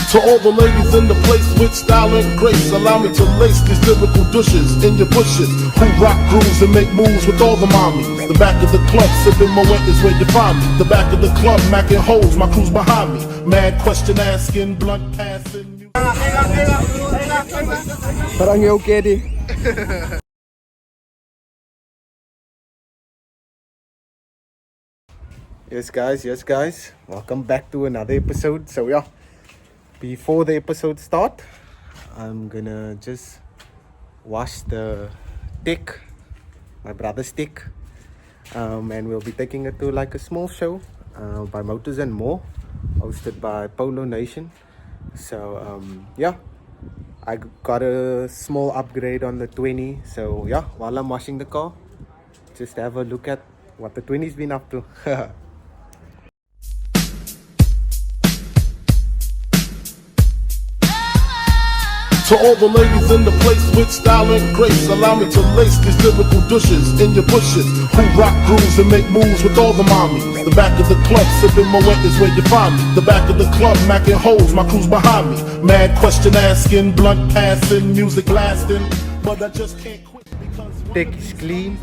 To all the ladies in the place with style and grace, allow me to lace these lyrical douches in your bushes. Who rock grooves and make moves with all the mommies. The back of the club, sipping Moet is where you find me. The back of the club, macking holes, my crew's behind me. Mad question asking, blunt passing. Parang you okay di? Yes guys, welcome back to another episode. So yeah, before the episode start, I'm gonna just wash the deck, my brother's deck, and we'll be taking it to like a small show by Motors and More, hosted by Polo Nation. So yeah, I got a small upgrade on the 20. So yeah, while I'm washing the car, just have a look at what the 20's been up to. To all the ladies in the place with style and grace, allow me to lace these lyrical douches in your bushes. Who rock grooves and make moves with all the mommies. The back of the club, sipping Moet is where you find me. The back of the club, macking holes, my crew's behind me. Mad question asking, blunt passing, music lasting, but I just can't quit because Deck is clean.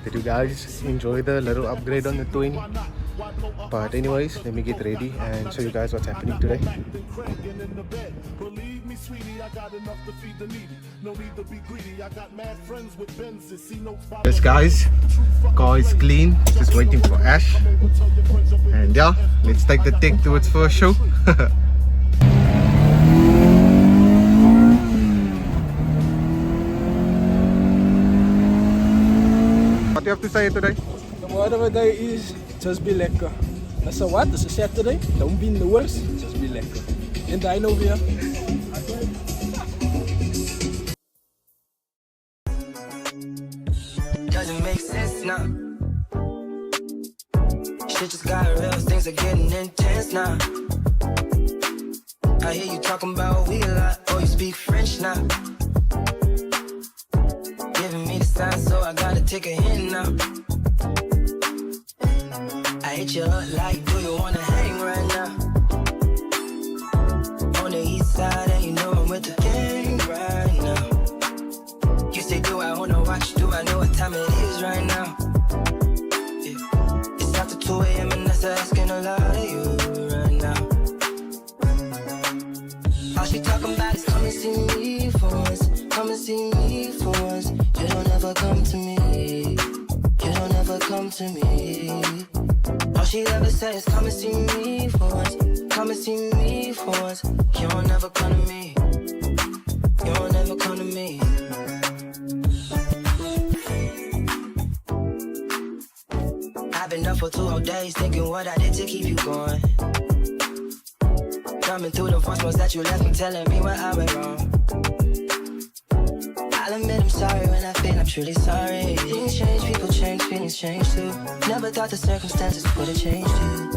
Did you guys enjoy the little upgrade on the 20? But anyways, let me get ready and show you guys what's happening today. Yes guys, car is clean, just waiting for Ash. And yeah, let's take the deck to its first show. What do you have to say today? The word of the day is just be lekker. That's a what? It's a Saturday. Don't be nervous. Just be lekker. En Dino weer. Doesn't make sense now. Shit just got real. Things are getting intense now. I hear you talking about we a lot. Oh, you speak French now. Giving me the sign, so I gotta take a hint now. I hit you up like, do you wanna hang right now? On the east side, and you know I'm with the gang right now. You say, do I wanna watch? Do I know what time it is right now? Yeah. It's after 2 a.m. and that's asking a lot of you right now. All she talking about is come and see me for once. Come and see me for once. You don't ever come to me. You don't ever come to me. All she ever says is come and see me for once. Come and see me for once. You don't ever come to me. You don't ever come to me. I've been up for 2 whole days thinking what I did to keep you going. Coming through the first ones that you left me, telling me where I went wrong. I'll admit I'm sorry when I feel I'm truly sorry. Things change, people change, feelings change too. Never thought the circumstances would have changed you.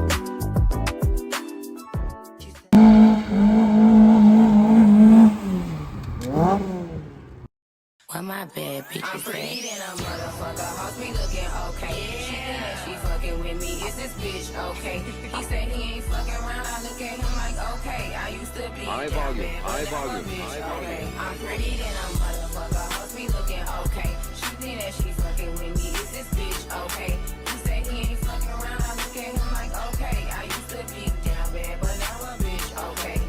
Why my bad bitch I'm is pretty that? than a motherfucker, hoes be looking okay. She think that she fucking with me, is this bitch okay? He said he ain't fucking around, I look at him like okay. I used to be High down volume, bad, but high now volume, a bitch high volume. okay. I'm pretty than a motherfucker, hoes be looking okay. She think that she fucking with me, is this bitch okay? He said he ain't fucking around, I look at him like okay. I used to be down bad, but now a bitch okay.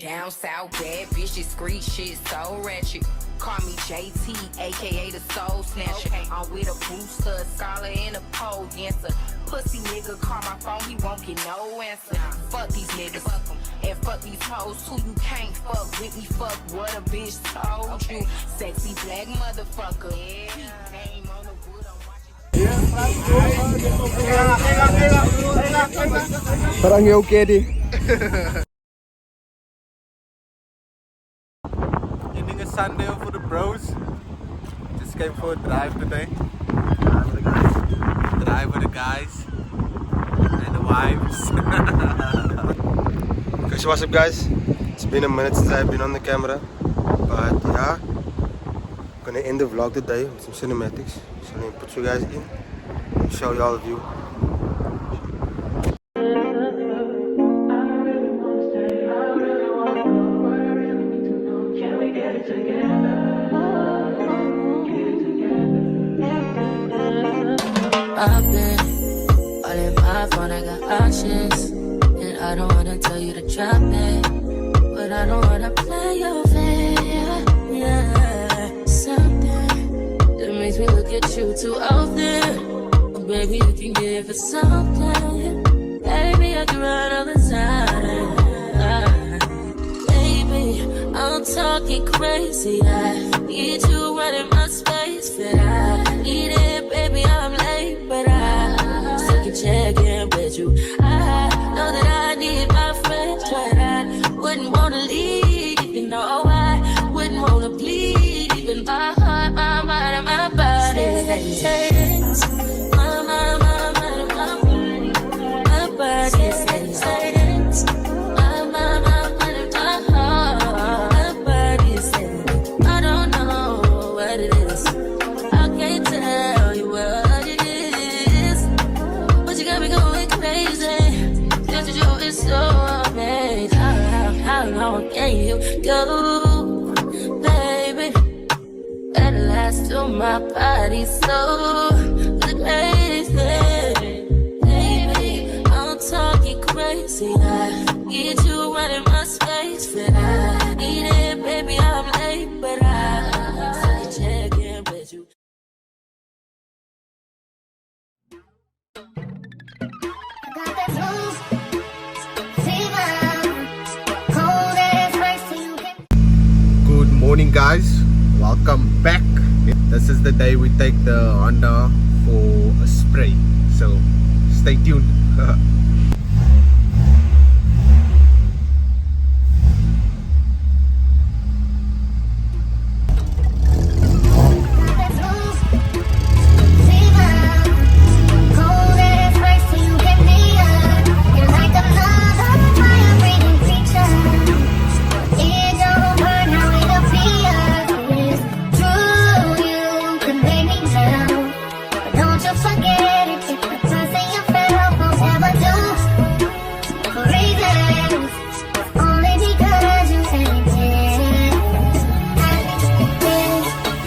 Down south bad bitches, street shit so ratchet. Call me JT, aka the soul snatcher. I'm with a booster, a scholar, and a pole dancer. Pussy nigga call my phone, he won't get no answer. Fuck these niggas, fuck them, and fuck these hoes who you can't fuck with me. Fuck what a bitch told you. Sexy black motherfucker. Name on the wood, I'm watching. Parang you okay di? Ending a Sunday for the bros. Just came for a drive today. Drive with the guys and the wives. Okay, so what's up guys? It's been a minute since I've been on the camera. But yeah, I'm gonna end the vlog today with some cinematics. So let me put you guys in and show you all the view. I got options. And I don't wanna tell you to drop it, but I don't wanna play your fair. Yeah, something that makes me look at you too often. But baby, you can give it something. Baby, I can run all the time. Baby, I'm talking crazy. I need you running my space, but I need it, baby. I'm late, but I still can check in with you. I know that I need my friends, but I wouldn't wanna leave. You know, I wouldn't wanna bleed. Even my heart, my mind, and my body. My mind, my mind, and my body. My body says my mind, my mind, and my heart. My body says I don't know what it is. I can't tell you what it is, but you got me going crazy. Just you is so amazing. How long can you go, baby? At last, till my body's so crazy. Baby, I'm talking crazy. I need you running my space, but I need it, baby. I'm late, but I still can check in with you. Good morning, guys. Welcome back. This is the day we take the Honda for a spray. So stay tuned. Don't you forget it, if the person you felt won't ever do. For reasons, only because you said it did.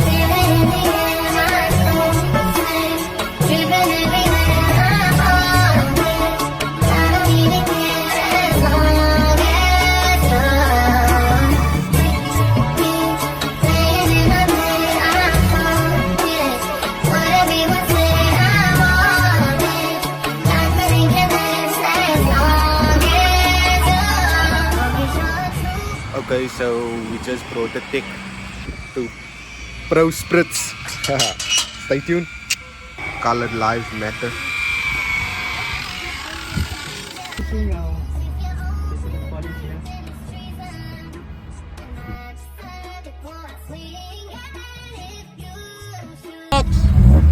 Feeling in the air, my soul sings, dripping everywhere, I'm on it. I don't even care as long as you're playing in my bed, I'm on it. What everyone say, I'm on it. Not thinking this as long as you're Okay, so we just brought the tick to Pro Spritz. Stay tuned. Colored lives matter.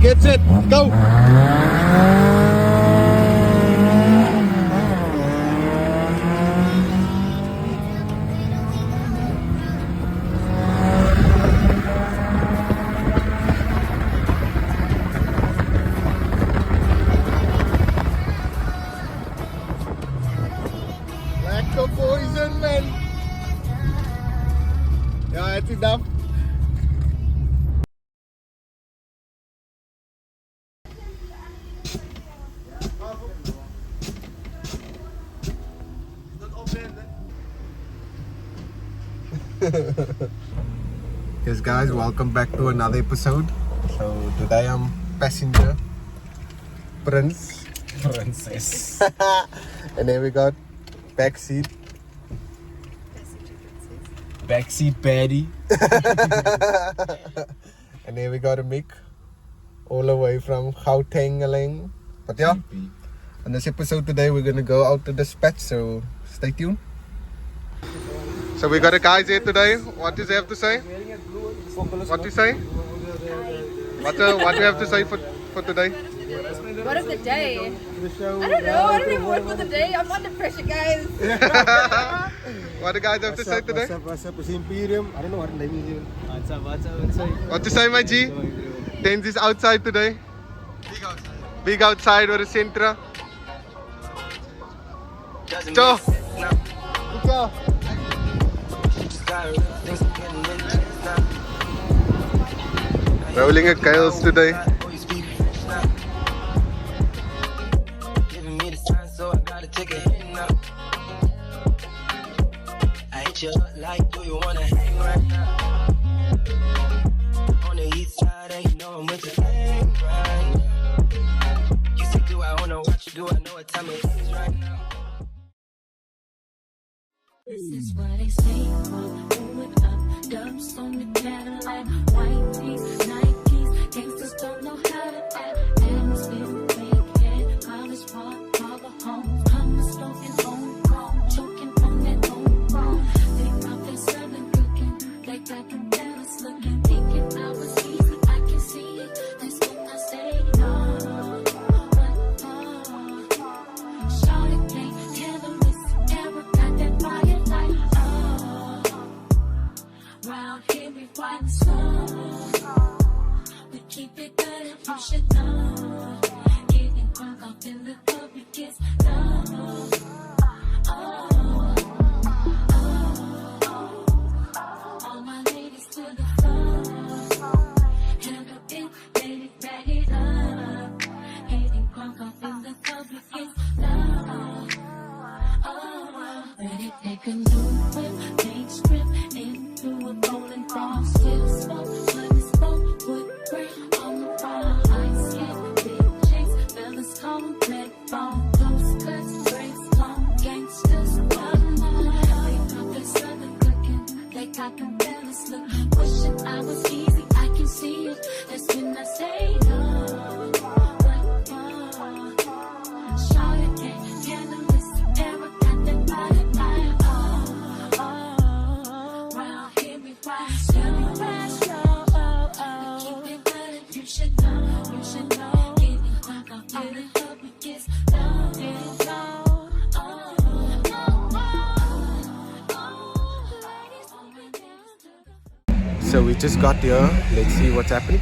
Get it, go! Lekker poison, man! Ja, het is dat. Yes, guys, welcome back to another episode. So today I'm passenger Princess, and then we got backseat Patty. and then we got a Mick all the way from Gauteng. But yeah, in this episode today we're gonna go out to Despatch, so stay tuned. So we got a guys here today. What does he have to say? What do you say? What do you have to say for today? What of the day? I don't know. I don't even work for the day. I'm under pressure, guys. What do guys have to say today? What's up, Imperium? I don't know what the name is. What's up? What to say, my G? Tens is outside today. Big outside or the Centra. Cho. Cho. Rolling at Kyle's today. what you look like. Do you wanna hang right now? On the east side, and you know I'm with the gang right now. You say, do I wanna watch you? Do I know what time it is right now? This is what they say, pull it up, dubs on the Cadillac, white tees, Nikes, gangsters don't know how to act, atmosphere, big head, college park, harbor home, hummus smoking homegrown, choking on that homegrown, they out there selling cooking, they got them Dallas looking, thinking I was easy, I can see it, that's when I say no, Shawty can't handle this, ever got that fire. Round here we find slow. We keep it good and you should know. Getting crunk off in the club, we get low. All my ladies to the floor. Handle it, baby, bag it up. Getting crunk off in the club, we get low. Ready, take a new whip, paint strip into a golden ball. Still smoke, money smoke, wood grain on the wall. Ice skate, big chase, fellas call them red bone. Close cuts, braids, long gangsters, bottom on. They got their southern cooking, they got them fellas looking. Wishing I was easy, I can see it. That's when I say no. Shawty can't handle this, ever got that body. So we just got here. Let's see what's happening.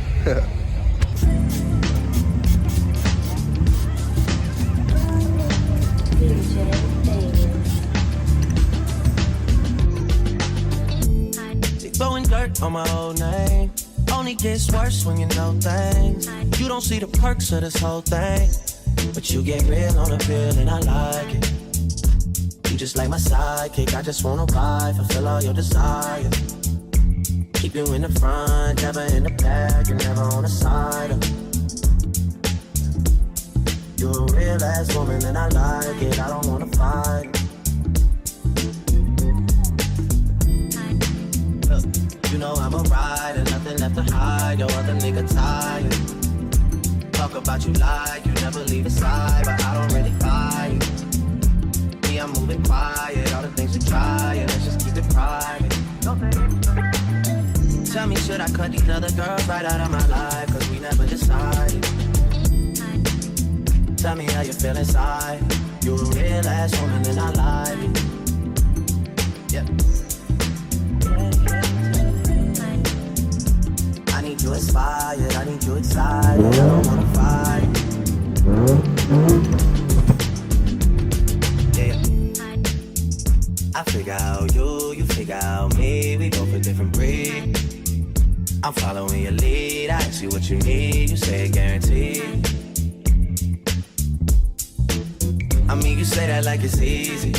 Throwing dirt on my old name. Only gets worse when you know things. You don't see the perks of this whole thing, but you get real on the pill and I like it. You just like my sidekick, I just wanna ride, fulfill all your desires. Keep you in the front, never in the back, and never on the side. You're a real ass woman and I like it, I don't wanna fight. You know I'm a rider, nothing left to hide. Your other nigga tired. Talk about you like you never leave his side, but I don't really buy it. Me, I'm moving quiet. All the things you try, let's just keep it private. Tell me, should I cut these other girls right out of my life? Cause we never decided. Tell me how you feel inside. You're a real ass woman and I like it. Yeah. I need you inspired, I need you excited, I don't wanna fight. Yeah. I figure out you figure out me, we both a different breed. I'm following your lead, I ask you what you need, you say guaranteed. I mean, you say that like it's easy.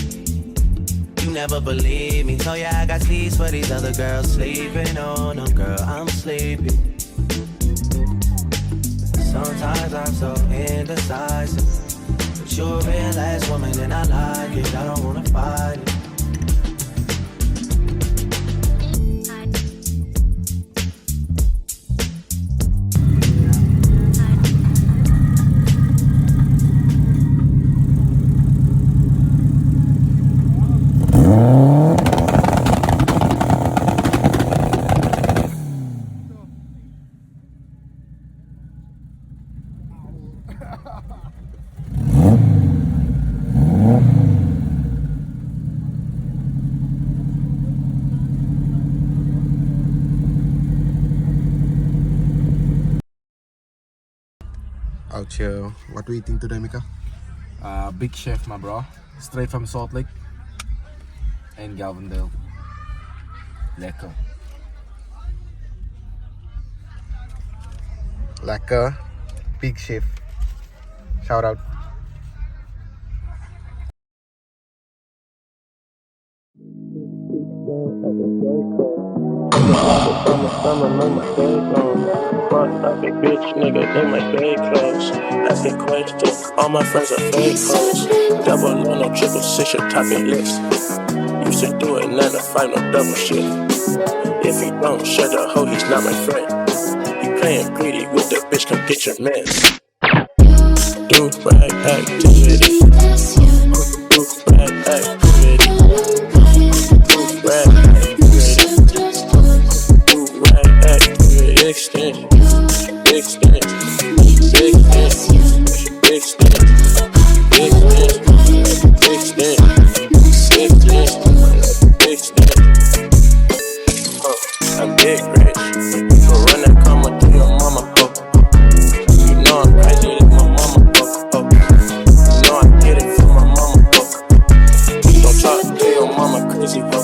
You never believe me. Told ya I got sleeves for these other girls sleeping on them. Girl, I'm sleepy. Sometimes I'm so indecisive, but you're a real ass woman and I like it. I don't wanna fight it. Out here. What are we eating today, Mika? Big Chef, my bro. Straight from Salt Lake and Galvindale. Lekker. Lekker. Big Chef. Shout out. Bitch, nigga, in my bed clothes. Asking questions, all my friends are fake hoes. Double on no triple six, your topic list. Used to do it, 9 to 5, no double shit. If he don't shut the hoe, he's not my friend. You playing greedy with the bitch, come get your mans. Do rag activity. Do rag activity. Do rag activity. Do rag activity. Extension. Big stand, big stand, big stand, big stand, big stand, big stand, big stand. I'm big rich, so run that comma to your mama, ho. You know I'm crazy like my mama, ho. You know I get it from my mama, ho. Don't talk to your mama crazy, ho.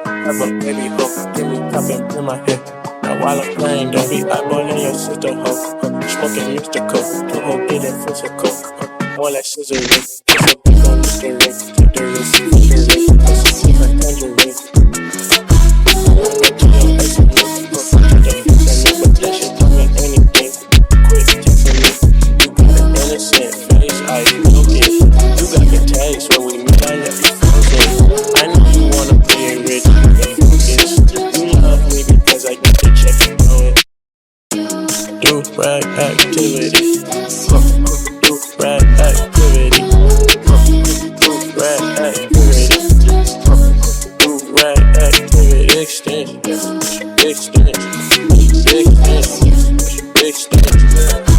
Have a baby, ho. Give me top and in my head. Now while I'm playing, don't be eyeballing your sister, ho. Smoking mystical, the whole getting physical. More like scissoring. It's a big on Mr. Ring. Take the risk, take the risk. It's a team like tangerine. Went to your ex and me. Check the fix and me, but that shit tell me anything. Quit texting me. You got an innocent face, I look it. You got the taste when we meet, I let you frozen. I know you wanna be rich, you get focused. You love me because I get the check and know it. Do rag activity. Do rag activity. Do rag activity. Do rag activity. Extension. Extension. Extension. Extension.